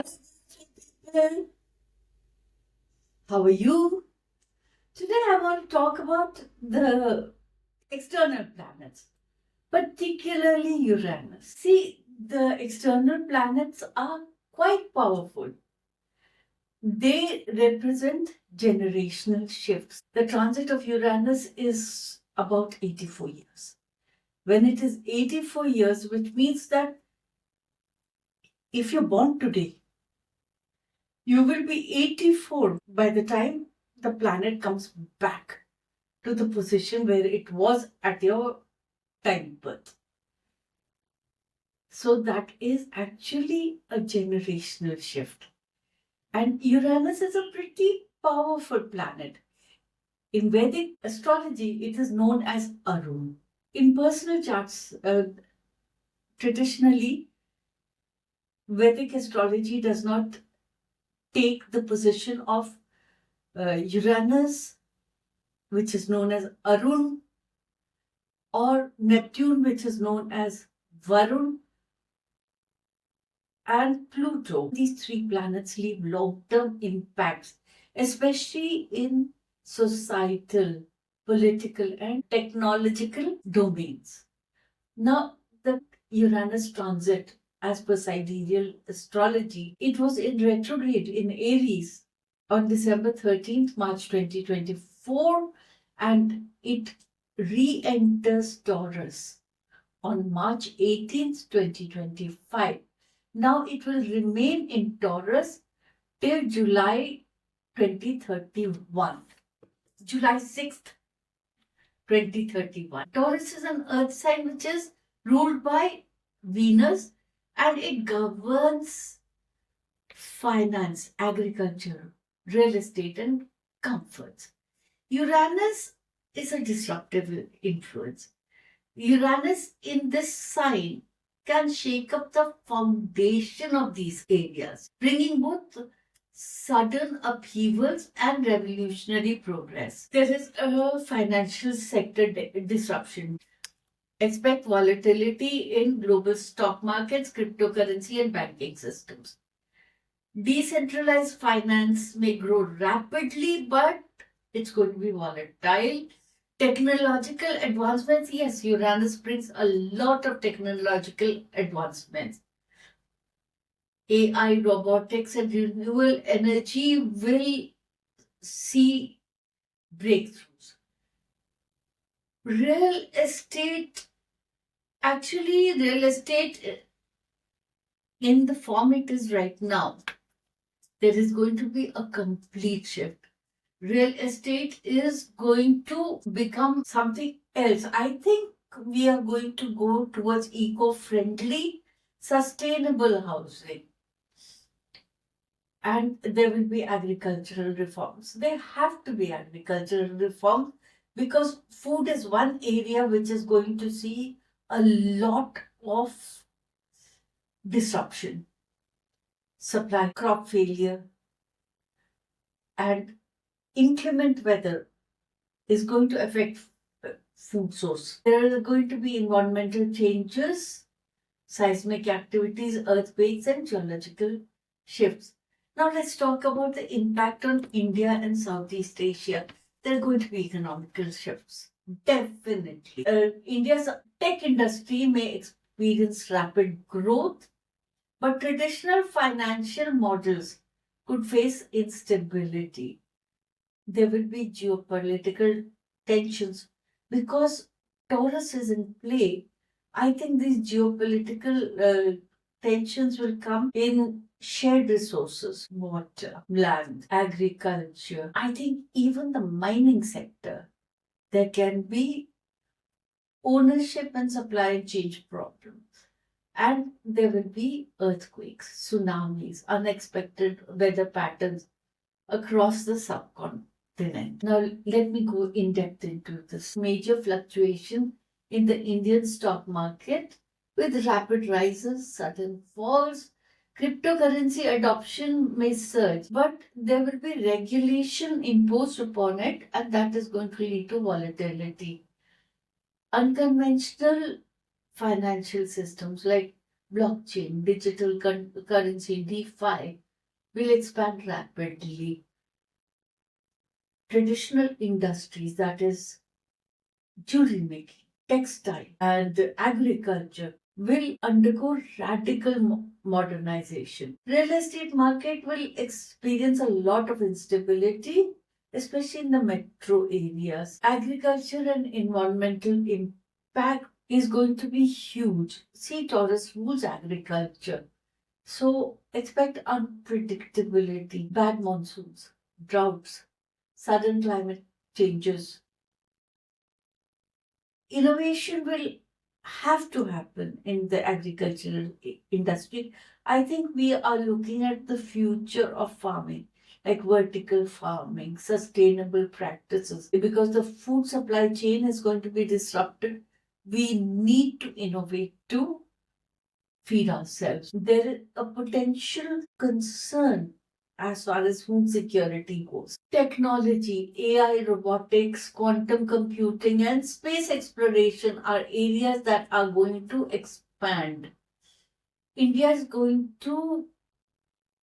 Hello, how are you? Today I want to talk about the external planets, particularly Uranus. See, the external planets are quite powerful. They represent generational shifts. The transit of Uranus is about 84 years. When it is 84 years, which means that if you're born today, you will be 84 by the time the planet comes back to the position where it was at your time birth. So that is actually a generational shift. And Uranus is a pretty powerful planet. In Vedic astrology, it is known as Arun. In personal charts, traditionally, Vedic astrology does not take the position of Uranus, which is known as Arun, or Neptune, which is known as Varun, and Pluto. These three planets leave long term impacts, especially in societal, political, and technological domains. Now, the Uranus transit, as per sidereal astrology, it was in retrograde in Aries on December 13th, March 2024, and it re enters Taurus on March 18th, 2025. Now it will remain in Taurus till July 2031. July 6th, 2031. Taurus is an earth sign which is ruled by Venus, and it governs finance, agriculture, real estate, and comforts. Uranus is a disruptive influence. Uranus in this sign can shake up the foundation of these areas, bringing both sudden upheavals and revolutionary progress. There is a financial sector disruption. Expect volatility in global stock markets, cryptocurrency, and banking systems. Decentralized finance may grow rapidly, but it's going to be volatile. Technological advancements, yes, Uranus brings a lot of technological advancements. AI, robotics, and renewable energy will see breakthroughs. Real estate, actually, real estate in the form it is right now, there is going to be a complete shift. Real estate is going to become something else. I think we are going to go towards eco friendly, sustainable housing. And there will be agricultural reforms. There have to be agricultural reforms because food is one area which is going to see a lot of disruption, supply, crop failure, and inclement weather is going to affect food source. There are going to be environmental changes, seismic activities, earthquakes, and geological shifts. Now let's talk about the impact on India and Southeast Asia. There are going to be economical shifts. Definitely. India's tech industry may experience rapid growth, but traditional financial models could face instability. There will be geopolitical tensions because Taurus is in play. I think these geopolitical tensions will come in shared resources, water, land, agriculture. I think even the mining sector, there can be ownership and supply chain problems. And there will be earthquakes, tsunamis, unexpected weather patterns across the subcontinent. Now, let me go in depth into this. Major fluctuation in the Indian stock market with rapid rises, sudden falls. Cryptocurrency adoption may surge, but there will be regulation imposed upon it, and that is going to lead to volatility. Unconventional financial systems like blockchain, digital currency, DeFi will expand rapidly. Traditional industries, that is jewelry making, textile, and agriculture, will undergo radical modernization. Real estate market will experience a lot of instability, especially in the metro areas. Agriculture and environmental impact is going to be huge. See, Taurus rules agriculture. So expect unpredictability, bad monsoons, droughts, sudden climate changes. Innovation will have to happen in the agricultural industry. I think we are looking at the future of farming, like vertical farming, sustainable practices. Because the food supply chain is going to be disrupted, we need to innovate to feed ourselves. There is a potential concern as far as food security goes. Technology, AI, robotics, quantum computing, and space exploration are areas that are going to expand. India is going to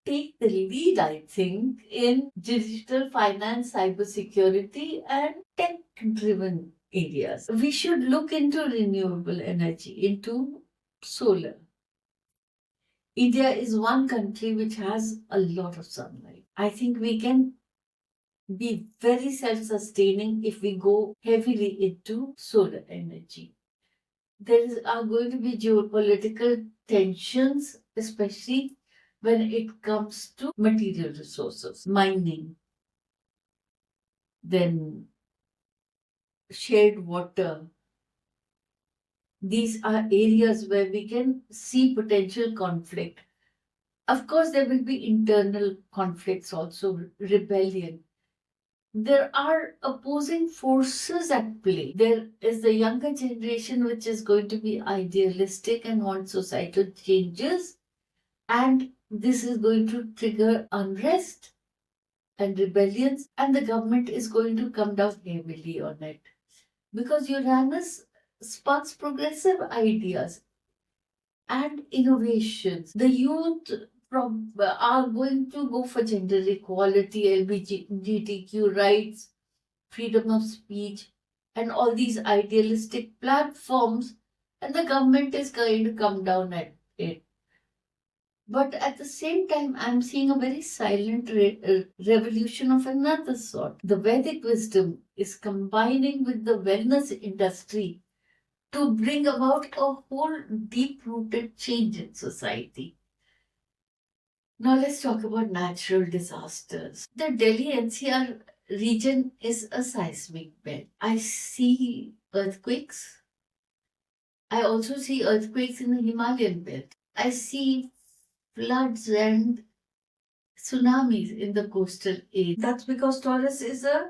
take the lead, I think, in digital finance, cybersecurity, and tech driven areas. We should look into renewable energy, into solar. India is one country which has a lot of sunlight. I think we can be very self sustaining if we go heavily into solar energy. Are going to be geopolitical tensions, especially when it comes to material resources, mining, then shared water. These are areas where we can see potential conflict. Of course, there will be internal conflicts also, rebellion. There are opposing forces at play. There is the younger generation which is going to be idealistic and want societal changes, and this is going to trigger unrest and rebellions, and the government is going to come down heavily on it because Uranus sparks progressive ideas and innovations. The youth are going to go for gender equality, LGBTQ rights, freedom of speech, and all these idealistic platforms, and the government is going to come down at it. But at the same time, I'm seeing a very silent revolution of another sort. The Vedic wisdom is combining with the wellness industry to bring about a whole deep rooted change in society. Now let's talk about natural disasters. The Delhi NCR region is a seismic belt. I see earthquakes. I also see earthquakes in the Himalayan belt. I see floods and tsunamis in the coastal area. That's because Taurus is a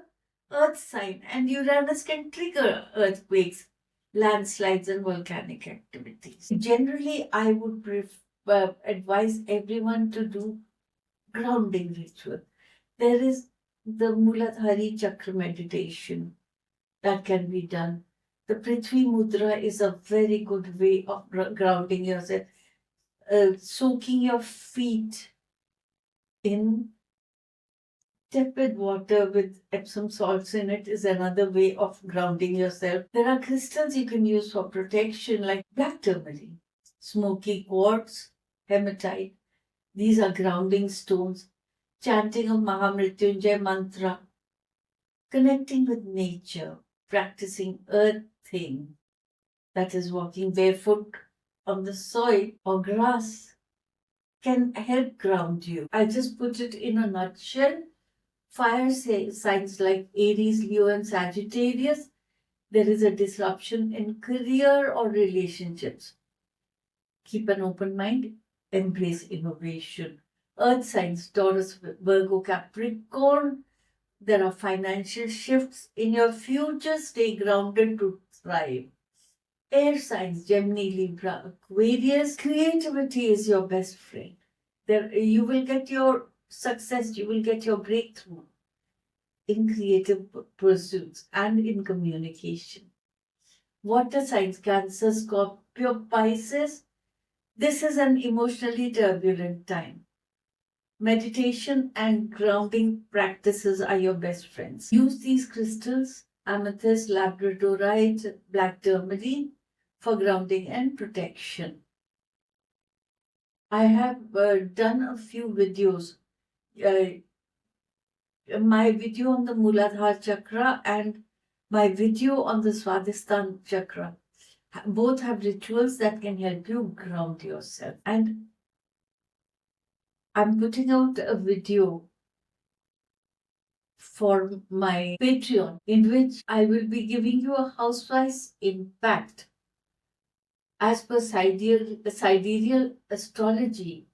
earth sign and Uranus can trigger earthquakes, landslides and volcanic activities. Generally, I would advise everyone to do grounding ritual. There is the Muladhari Chakra meditation that can be done. The Prithvi Mudra is a very good way of grounding yourself. Soaking your feet in tepid water with Epsom salts in it is another way of grounding yourself. There are crystals you can use for protection like black tourmaline, smoky quartz, hematite. These are grounding stones. Chanting of Mahamrityunjay mantra, connecting with nature, practicing earthing, that is walking barefoot on the soil or grass, can help ground you. I just put it in a nutshell. Fire signs like Aries, Leo, and Sagittarius, there is a disruption in career or relationships. Keep an open mind, embrace innovation. Earth signs, Taurus, Virgo, Capricorn, there are financial shifts in your future. Stay grounded to thrive. Air signs, Gemini, Libra, Aquarius, creativity is your best friend. There, you will get your success, you will get your breakthrough in creative pursuits and in communication. Water signs, Cancer, Scorpio, Pisces, This is an emotionally turbulent time. Meditation and grounding practices are your best friends. Use these crystals, amethyst, labradorite, black tourmaline, for grounding and protection. I have done a few videos. My video on the Muladhara chakra and my video on the Swadhisthana chakra. Both have rituals that can help you ground yourself. And I'm putting out a video for my Patreon in which I will be giving you a house-wise impact as per sidereal astrology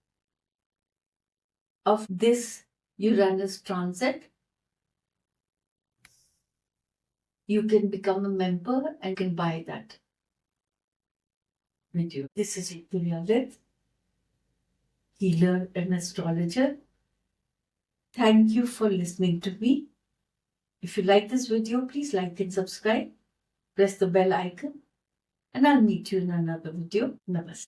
of this Uranus transit. You can become a member and can buy that video. This is Ritu Lalit, healer and astrologer. Thank you for listening to me. If you like this video, please like and subscribe. Press the bell icon and I'll meet you in another video. Namaste.